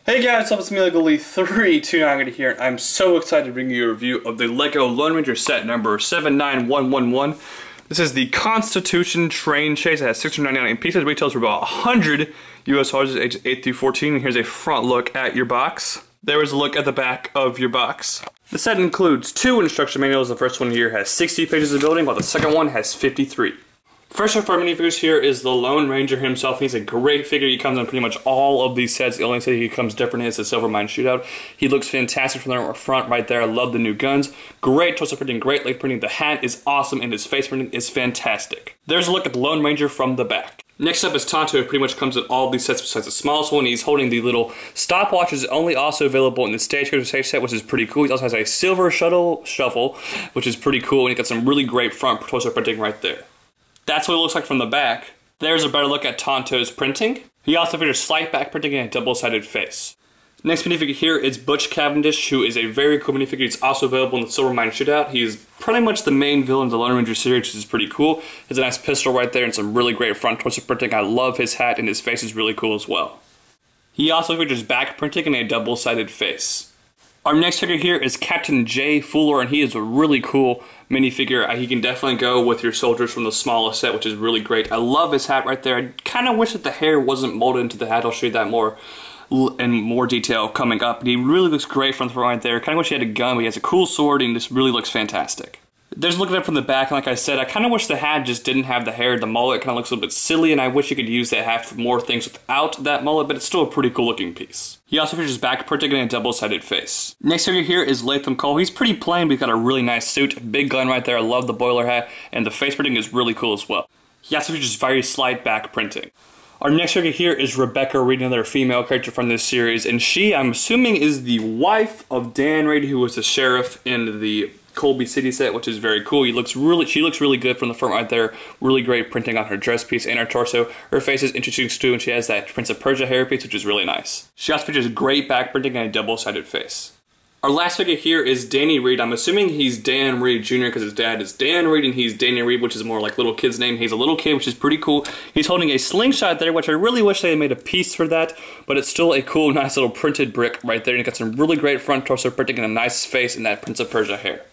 Hey guys, what's up? It's me, LEGO329 here, and I'm so excited to bring you a review of the LEGO Lone Ranger set number 79111. This is the Constitution Train Chase. It has 699 pieces. Retails for about 100 US dollars, ages 8 through 14. And here's a front look at your box. There is a look at the back of your box. The set includes 2 instruction manuals. The first one here has 60 pages of building, while the second one has 53. First of our minifigures here is the Lone Ranger himself. He's a great figure. He comes in pretty much all of these sets. The only set he comes different is the Silver Mine Shootout. He looks fantastic from the front right there. I love the new guns. Great torso printing, great leg printing. The hat is awesome and his face printing is fantastic. There's a look at the Lone Ranger from the back. Next up is Tonto, who pretty much comes in all these sets besides the smallest one. He's holding the little stopwatch, is only also available in the Stagecoach set, which is pretty cool. He also has a silver shuffle, which is pretty cool, and he got some really great front torso printing right there. That's what it looks like from the back. There's a better look at Tonto's printing. He also features slight back printing and a double-sided face. Next minifigure here is Butch Cavendish, who is a very cool minifigure. He's also available in the Silver Mine Shootout. He's pretty much the main villain of the Lone Ranger series, which is pretty cool. He has a nice pistol right there and some really great front torso printing. I love his hat, and his face is really cool as well. He also features back printing and a double-sided face. Our next figure here is Captain Jay Fuller, and he is a really cool minifigure. He can definitely go with your soldiers from the smallest set, which is really great. I love his hat right there. I kind of wish that the hair wasn't molded into the hat. I'll show you that more in more detail coming up. He really looks great from the front right there. Kind of wish he had a gun, but he has a cool sword, and this really looks fantastic. There's a look at it from the back, and like I said, I kind of wish the hat just didn't have the hair. The mullet kind of looks a little bit silly, and I wish you could use that hat for more things without that mullet, but it's still a pretty cool looking piece. He also features back printing and a double-sided face. Next figure here is Latham Cole. He's pretty plain, but he's got a really nice suit, big gun right there. I love the boiler hat, and the face printing is really cool as well. He also features very slight back printing. Our next figure here is Rebecca Reed, another female character from this series, and she, I'm assuming, is the wife of Dan Reed, who was the sheriff in the Colby City set, which is very cool. She looks really good from the front right there. Really great printing on her dress piece and her torso. Her face is interesting too, and she has that Prince of Persia hair piece, which is really nice. She also features great back printing and a double-sided face. Our last figure here is Danny Reed. I'm assuming he's Dan Reed Jr. because his dad is Dan Reed and he's Danny Reed, which is more like little kid's name. He's a little kid, which is pretty cool. He's holding a slingshot there, which I really wish they had made a piece for that, but it's still a cool, nice little printed brick right there. And it's got some really great front torso printing and a nice face in that Prince of Persia hair.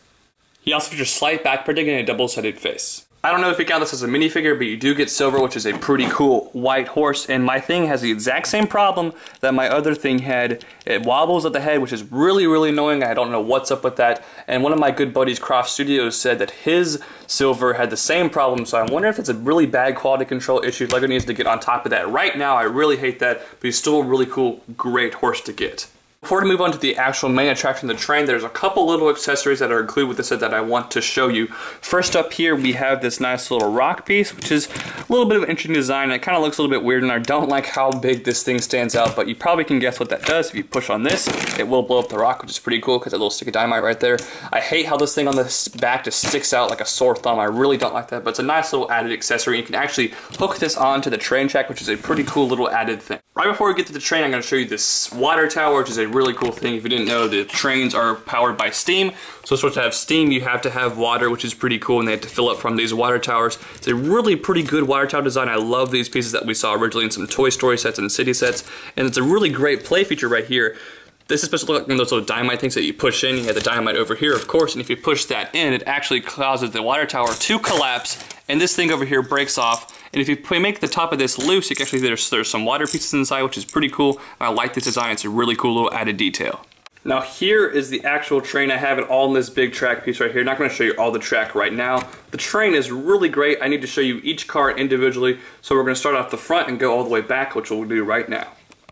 He also features slight back printing and a double-sided face. I don't know if you count this as a minifigure, but you do get silver, which is a pretty cool white horse. And my thing has the exact same problem that my other thing had. It wobbles at the head, which is really, really annoying. I don't know what's up with that. And one of my good buddies, Croft Studios, said that his silver had the same problem. So I wonder if it's a really bad quality control issue. LEGO needs to get on top of that. Right now, I really hate that, but he's still a really cool, great horse to get. Before we move on to the actual main attraction of the train, there's a couple little accessories that are included with the set that I want to show you. First up here, we have this nice little rock piece, which is a little bit of an interesting design. It kind of looks a little bit weird, and I don't like how big this thing stands out, but you probably can guess what that does. If you push on this, it will blow up the rock, which is pretty cool because a little stick of dynamite right there. I hate how this thing on the back just sticks out like a sore thumb. I really don't like that, but it's a nice little added accessory. You can actually hook this onto the train track, which is a pretty cool little added thing. Right before we get to the train, I'm going to show you this water tower, which is a really cool thing. If you didn't know, the trains are powered by steam. So to have steam, you have to have water, which is pretty cool, and they have to fill up from these water towers. It's a really pretty good water tower design. I love these pieces that we saw originally in some Toy Story sets and city sets, and it's a really great play feature right here. This is supposed to look like one of those little dynamite things that you push in. You have the dynamite over here, of course, and if you push that in, it actually causes the water tower to collapse, and this thing over here breaks off. And if you make the top of this loose, you can actually, there's some water pieces inside, which is pretty cool. I like this design. It's a really cool little added detail. Now here is the actual train. I have it all in this big track piece right here. Not going to show you all the track right now. The train is really great. I need to show you each car individually. So we're going to start off the front and go all the way back, which we'll do right now.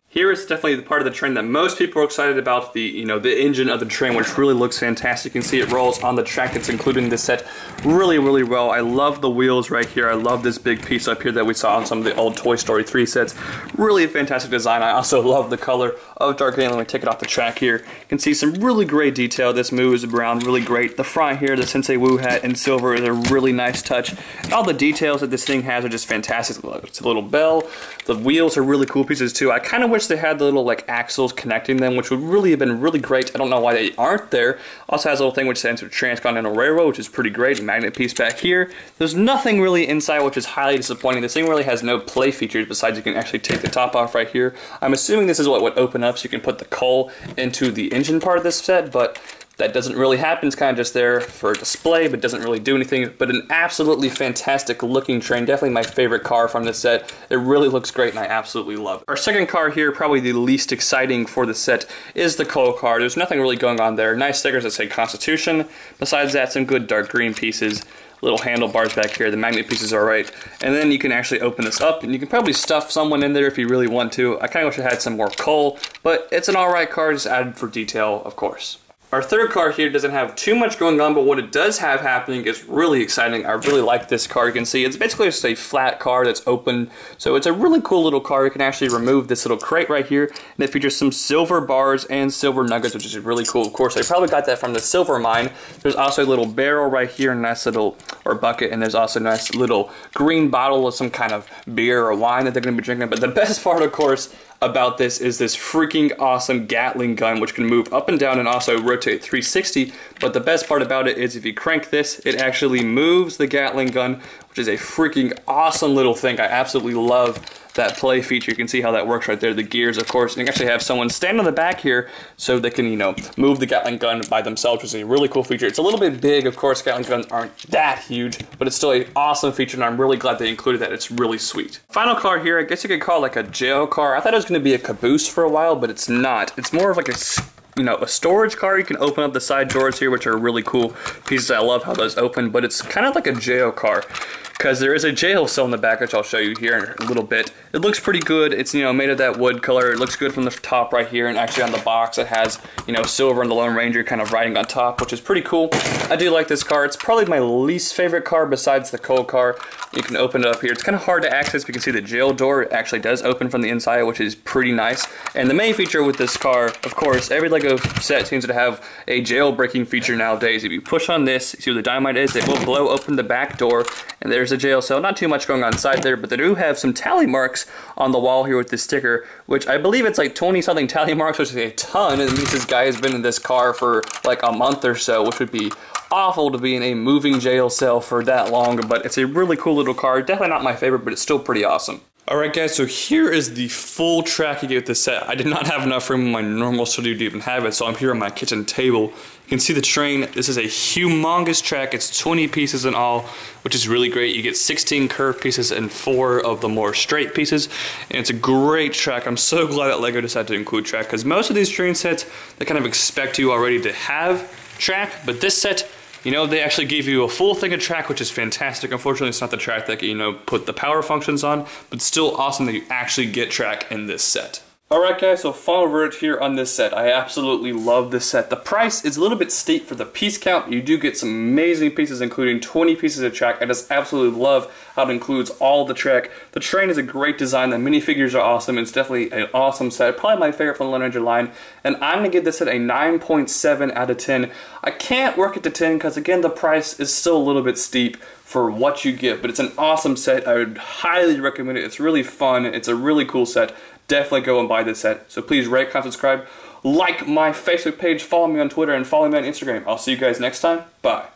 Here is definitely the part of the train that most people are excited about, the engine of the train, which really looks fantastic. You can see it rolls on the track that's included in this set really, really well. I love the wheels right here. I love this big piece up here that we saw on some of the old Toy Story 3 sets. Really a fantastic design. I also love the color of Dark Gatling. Let me take it off the track here. You can see some really great detail. This moves around really great. The front here, the Sensei Wu hat in silver is a really nice touch. And all the details that this thing has are just fantastic. It's a little bell. The wheels are really cool pieces too. I kind of wish wish they had the little like axles connecting them, which would really have been really great. I don't know why they aren't there. Also has a little thing which stands for Transcontinental Railroad, which is pretty great. Magnet piece back here. There's nothing really inside, which is highly disappointing. This thing really has no play features besides you can actually take the top off right here. I'm assuming this is what would open up so you can put the coal into the engine part of this set, but that doesn't really happen. It's kind of just there for display, but doesn't really do anything. But an absolutely fantastic looking train. Definitely my favorite car from this set. It really looks great and I absolutely love it. Our second car here, probably the least exciting for the set, is the coal car. There's nothing really going on there. Nice stickers that say Constitution. Besides that, some good dark green pieces. Little handlebars back here. The magnet pieces are right. And then you can actually open this up and you can probably stuff someone in there if you really want to. I kind of wish it had some more coal, but it's an alright car, just added for detail, of course. Our third car here doesn't have too much going on, but what it does have happening is really exciting. I really like this car. You can see it's basically just a flat car that's open. So it's a really cool little car. You can actually remove this little crate right here, and it features some silver bars and silver nuggets, which is really cool. Of course, I probably got that from the silver mine. There's also a little barrel right here, a nice little, or bucket, and there's also a nice little green bottle of some kind of beer or wine that they're going to be drinking. But the best part, of course, about this is this freaking awesome Gatling gun, which can move up and down and also rotate 360. But the best part about it is if you crank this, it actually moves the Gatling gun, which is a freaking awesome little thing. I absolutely love that play feature. You can see how that works right there. The gears, of course. And you can actually have someone stand on the back here so they can, you know, move the Gatling gun by themselves, which is a really cool feature. It's a little bit big, of course. Gatling guns aren't that huge, but it's still an awesome feature, and I'm really glad they included that. It's really sweet. Final car here, I guess you could call it like a jail car. I thought it was going to be a caboose for a while, but it's not. It's more of like a storage car. You can open up the side doors here, which are really cool pieces. I love how those open, but it's kind of like a jail car, because there is a jail cell in the back, which I'll show you here in a little bit. It looks pretty good. It's, you know, made of that wood color. It looks good from the top right here, and actually on the box it has, you know, silver and the Lone Ranger kind of riding on top, which is pretty cool. I do like this car. It's probably my least favorite car besides the coal car. You can open it up here. It's kind of hard to access, but you can see the jail door. It actually does open from the inside, which is pretty nice. And the main feature with this car, of course, every LEGO set seems to have a jailbreaking feature nowadays. If you push on this, see where the dynamite is, it will blow open the back door, and there's a jail cell. Not too much going on inside there, but they do have some tally marks on the wall here with this sticker, which I believe it's like 20-something tally marks, which is a ton. It means this guy has been in this car for like a month or so, which would be awful to be in a moving jail cell for that long, but it's a really cool little car. Definitely not my favorite, but it's still pretty awesome. Alright guys, so here is the full track you get with this set. I did not have enough room in my normal studio to even have it, so I'm here on my kitchen table. You can see the train. This is a humongous track. It's 20 pieces in all, which is really great. You get 16 curved pieces and 4 of the more straight pieces, and it's a great track. I'm so glad that LEGO decided to include track, because most of these train sets, they kind of expect you already to have track, but this set, you know, they actually gave you a full thing of track, which is fantastic. Unfortunately, it's not the track that, you know, put the power functions on, but still awesome that you actually get track in this set. Alright guys, so final verdict here on this set. I absolutely love this set. The price is a little bit steep for the piece count. You do get some amazing pieces, including 20 pieces of track. I just absolutely love how it includes all the track. The train is a great design. The minifigures are awesome. It's definitely an awesome set. Probably my favorite from the Lone Ranger line. And I'm going to give this set a 9.7 out of 10. I can't work it to 10 because, again, the price is still a little bit steep for what you get. But it's an awesome set. I would highly recommend it. It's really fun. It's a really cool set. Definitely go and buy this set. So please rate, comment, subscribe, like my Facebook page, follow me on Twitter, and follow me on Instagram. I'll see you guys next time. Bye.